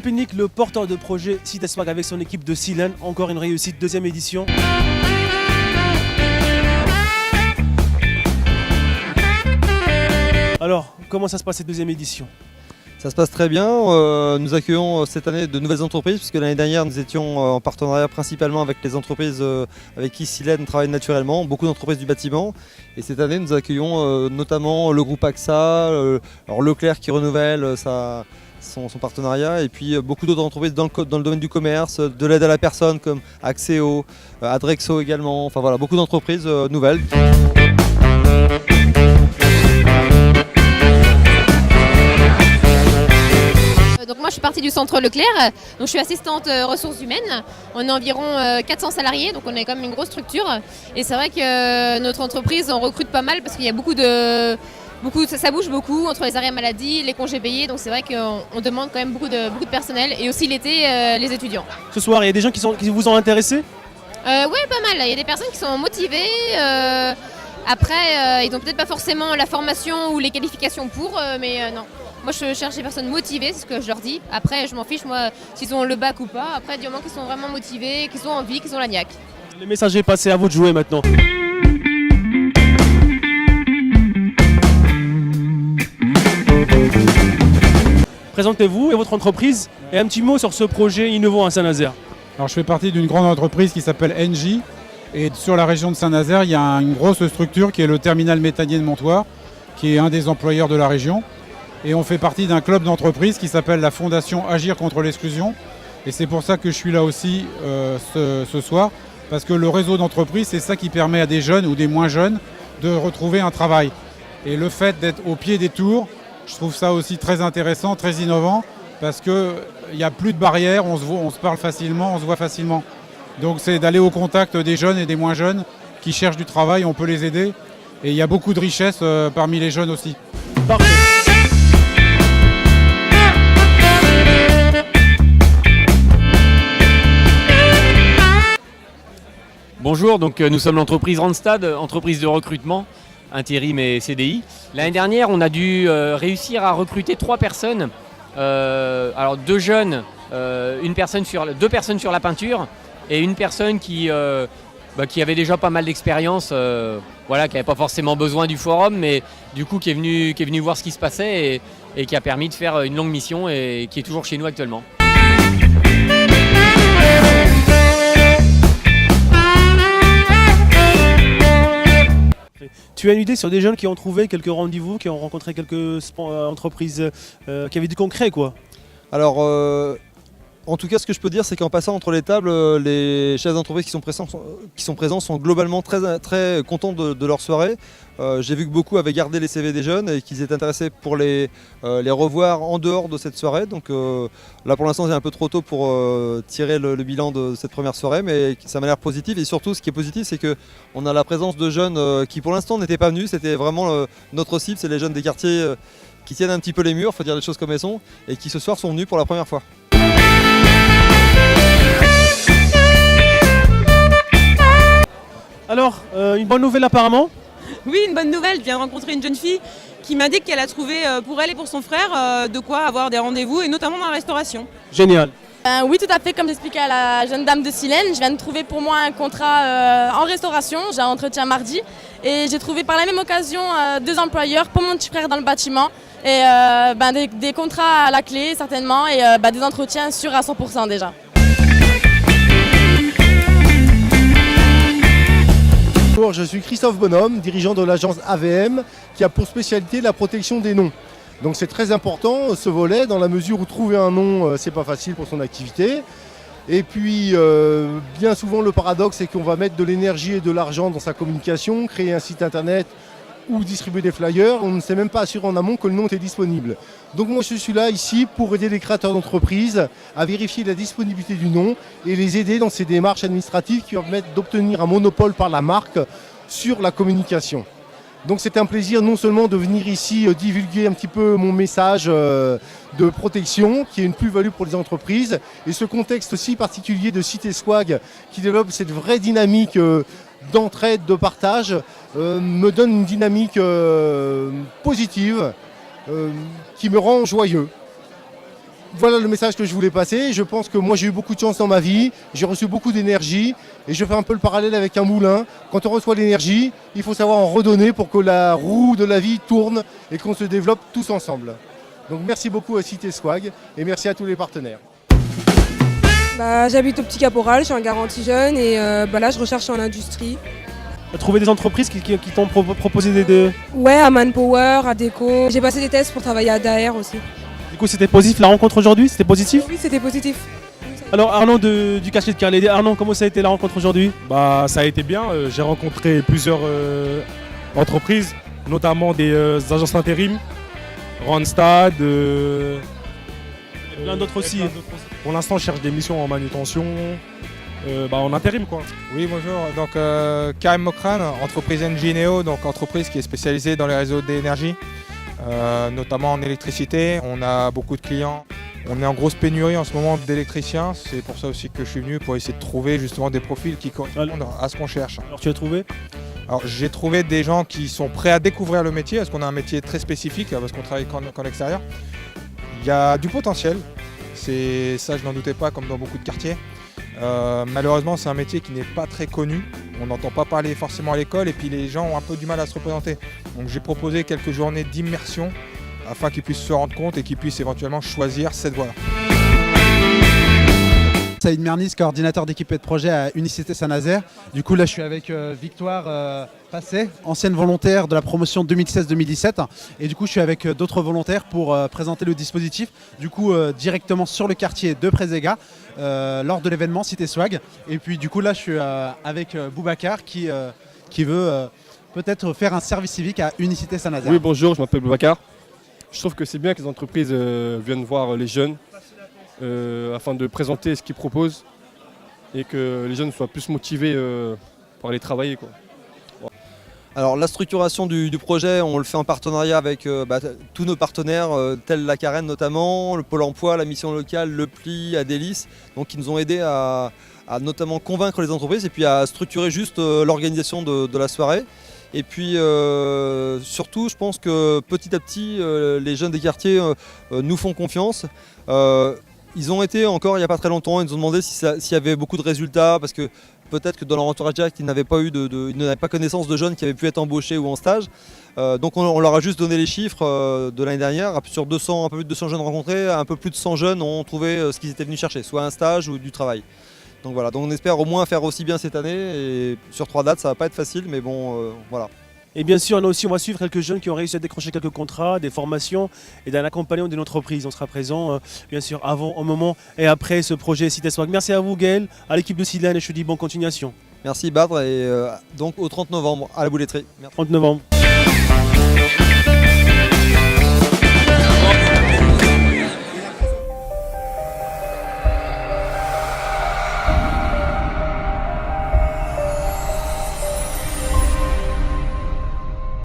Pénic, le porteur de projet CitySwag avec son équipe de Silène. Encore une réussite, deuxième édition. Alors, comment ça se passe cette deuxième édition? Ça se passe très bien. Nous accueillons cette année de nouvelles entreprises puisque l'année dernière nous étions en partenariat principalement avec les entreprises avec qui Silène travaille naturellement, beaucoup d'entreprises du bâtiment. Et cette année nous accueillons notamment le groupe AXA, alors Leclerc qui renouvelle son partenariat et puis beaucoup d'autres entreprises dans le domaine du commerce, de l'aide à la personne comme Axéo, Adrexo également, enfin voilà, beaucoup d'entreprises nouvelles. Donc moi je suis partie du centre Leclerc, donc je suis assistante ressources humaines. On est environ 400 salariés, donc on est quand même une grosse structure. Et c'est vrai que notre entreprise, on recrute pas mal parce qu'il y a ça bouge beaucoup entre les arrêts maladie, les congés payés, donc c'est vrai qu'on demande quand même beaucoup de personnel et aussi l'été les étudiants. Ce soir, il y a des gens qui vous ont intéressé? Ouais, pas mal, il y a des personnes qui sont motivées. Après, ils n'ont peut-être pas forcément la formation ou les qualifications pour, mais non. Moi je cherche des personnes motivées, c'est ce que je leur dis. Après je m'en fiche moi s'ils ont le bac ou pas. Après du moment qu'ils sont vraiment motivés, qu'ils ont envie, qu'ils ont la niaque. Le message est passé, à vous de jouer maintenant. Présentez-vous et votre entreprise et un petit mot sur ce projet innovant à Saint-Nazaire. Alors je fais partie d'une grande entreprise qui s'appelle Engie. Et sur la région de Saint-Nazaire, il y a une grosse structure qui est le terminal méthanier de Montoire, qui est un des employeurs de la région. Et on fait partie d'un club d'entreprise qui s'appelle la Fondation Agir contre l'exclusion. Et c'est pour ça que je suis là aussi ce soir, parce que le réseau d'entreprises, c'est ça qui permet à des jeunes ou des moins jeunes de retrouver un travail. Et le fait d'être au pied des tours, je trouve ça aussi très intéressant, très innovant, parce qu'il n'y a plus de barrières, on se parle facilement, on se voit facilement. Donc c'est d'aller au contact des jeunes et des moins jeunes qui cherchent du travail, on peut les aider. Et il y a beaucoup de richesses parmi les jeunes aussi. Parfait. Bonjour, donc nous sommes l'entreprise Randstad, entreprise de recrutement, intérim et CDI. L'année dernière, on a dû réussir à recruter 3 personnes. Alors 2 jeunes, deux personnes sur la peinture et une personne qui avait déjà pas mal d'expérience, qui n'avait pas forcément besoin du forum, mais du coup qui est venu voir ce qui se passait et qui a permis de faire une longue mission et qui est toujours chez nous actuellement. Tu as une idée sur des jeunes qui ont trouvé quelques rendez-vous, qui ont rencontré quelques entreprises qui avaient du concret quoi? Alors, en tout cas, ce que je peux dire, c'est qu'en passant entre les tables, les chefs d'entreprise qui sont présents sont globalement très, très contents de leur soirée. J'ai vu que beaucoup avaient gardé les CV des jeunes et qu'ils étaient intéressés pour les revoir en dehors de cette soirée. Donc là, pour l'instant, c'est un peu trop tôt pour tirer le bilan de cette première soirée, mais ça m'a l'air positif. Et surtout, ce qui est positif, c'est qu'on a la présence de jeunes qui, pour l'instant, n'étaient pas venus. C'était vraiment notre cible, c'est les jeunes des quartiers qui tiennent un petit peu les murs, il faut dire les choses comme elles sont, et qui ce soir sont venus pour la première fois. Alors, une bonne nouvelle apparemment? Oui, une bonne nouvelle. Je viens de rencontrer une jeune fille qui m'a dit qu'elle a trouvé pour elle et pour son frère de quoi avoir des rendez-vous, et notamment dans la restauration. Génial. Oui, tout à fait, comme j'expliquais à la jeune dame de Silène, je viens de trouver pour moi un contrat en restauration. J'ai un entretien mardi et j'ai trouvé par la même occasion 2 employeurs pour mon petit frère dans le bâtiment. Et des contrats à la clé certainement et des entretiens sûrs à 100% déjà. Bonjour, je suis Christophe Bonhomme, dirigeant de l'agence AVM qui a pour spécialité la protection des noms. Donc c'est très important ce volet dans la mesure où trouver un nom c'est pas facile pour son activité. Et puis bien souvent le paradoxe c'est qu'on va mettre de l'énergie et de l'argent dans sa communication, créer un site internet ou distribuer des flyers, on ne sait même pas assurer en amont que le nom est disponible. Donc moi je suis là ici pour aider les créateurs d'entreprises à vérifier la disponibilité du nom et les aider dans ces démarches administratives qui permettent d'obtenir un monopole par la marque sur la communication. Donc c'est un plaisir non seulement de venir ici divulguer un petit peu mon message de protection qui est une plus-value pour les entreprises et ce contexte si particulier de CitySwag qui développe cette vraie dynamique d'entraide, de partage, me donne une dynamique positive qui me rend joyeux. voilà le message que je voulais passer. Je pense que moi j'ai eu beaucoup de chance dans ma vie, j'ai reçu beaucoup d'énergie et je fais un peu le parallèle avec un moulin. Quand on reçoit l'énergie, il faut savoir en redonner pour que la roue de la vie tourne et qu'on se développe tous ensemble. Donc merci beaucoup à Cité Swag et merci à tous les partenaires. J'habite au Petit Caporal, je suis un garantie jeune et là je recherche en industrie. Tu as trouvé des entreprises qui t'ont proposé des... Ouais, à Manpower, à Déco. J'ai passé des tests pour travailler à Daher aussi. Du coup, c'était positif la rencontre aujourd'hui? C'était positif? Oui, c'était positif. Alors Arnaud du quartier de Carlet. Arnaud, comment ça a été la rencontre aujourd'hui? Ça a été bien. J'ai rencontré plusieurs entreprises, notamment des agences intérim, Randstad. Plein d'autres aussi. Pour l'instant, je cherche des missions en manutention, en intérim quoi. Oui, bonjour. Donc Karim Mokran, entreprise Engineo, donc entreprise qui est spécialisée dans les réseaux d'énergie, notamment en électricité. On a beaucoup de clients. On est en grosse pénurie en ce moment d'électriciens. C'est pour ça aussi que je suis venu, pour essayer de trouver justement des profils qui correspondent à ce qu'on cherche. Alors tu as trouvé? Alors j'ai trouvé des gens qui sont prêts à découvrir le métier, parce qu'on a un métier très spécifique, parce qu'on travaille qu'en extérieur. Il y a du potentiel, ça je n'en doutais pas, comme dans beaucoup de quartiers. Malheureusement c'est un métier qui n'est pas très connu, on n'entend pas parler forcément à l'école et puis les gens ont un peu du mal à se représenter. Donc j'ai proposé quelques journées d'immersion afin qu'ils puissent se rendre compte et qu'ils puissent éventuellement choisir cette voie-là. Saïd Mernis, coordinateur d'équipe et de projet à Unicité Saint-Nazaire. Du coup là je suis avec Victoire Passet, ancienne volontaire de la promotion 2016-2017. Et du coup je suis avec d'autres volontaires pour présenter le dispositif du coup directement sur le quartier de Prézéga lors de l'événement Cité Swag. Et puis du coup là je suis avec Boubacar qui veut peut-être faire un service civique à Unicité Saint-Nazaire. Oui bonjour, je m'appelle Boubacar. Je trouve que c'est bien que les entreprises viennent voir les jeunes afin de présenter ce qu'ils proposent et que les jeunes soient plus motivés pour aller travailler quoi. Alors la structuration du projet, on le fait en partenariat avec tous nos partenaires, tels la Carène notamment, le Pôle emploi, la mission locale, le Pli, Adélis, donc qui nous ont aidés à notamment convaincre les entreprises et puis à structurer juste l'organisation de la soirée. Et puis surtout, je pense que petit à petit, les jeunes des quartiers nous font confiance. Ils ont été encore il n'y a pas très longtemps, ils nous ont demandé s'il y avait beaucoup de résultats, parce que peut-être que dans leur entourage direct, ils n'avaient pas connaissance de jeunes qui avaient pu être embauchés ou en stage. Donc on leur a juste donné les chiffres de l'année dernière. Sur 200, un peu plus de 200 jeunes rencontrés, un peu plus de 100 jeunes ont trouvé ce qu'ils étaient venus chercher, soit un stage ou du travail. Donc voilà, donc on espère au moins faire aussi bien cette année. Et sur 3 dates, ça va pas être facile, mais bon, voilà. Et bien sûr, on va suivre quelques jeunes qui ont réussi à décrocher quelques contrats, des formations et d'un accompagnement d'une entreprise. On sera présent, bien sûr, avant, au moment et après ce projet Cité Swag. Merci à vous, Gaël, à l'équipe de Silène et je te dis bonne continuation. Merci Badr et donc au 30 novembre à la Bouletterie. Merci. 30 novembre.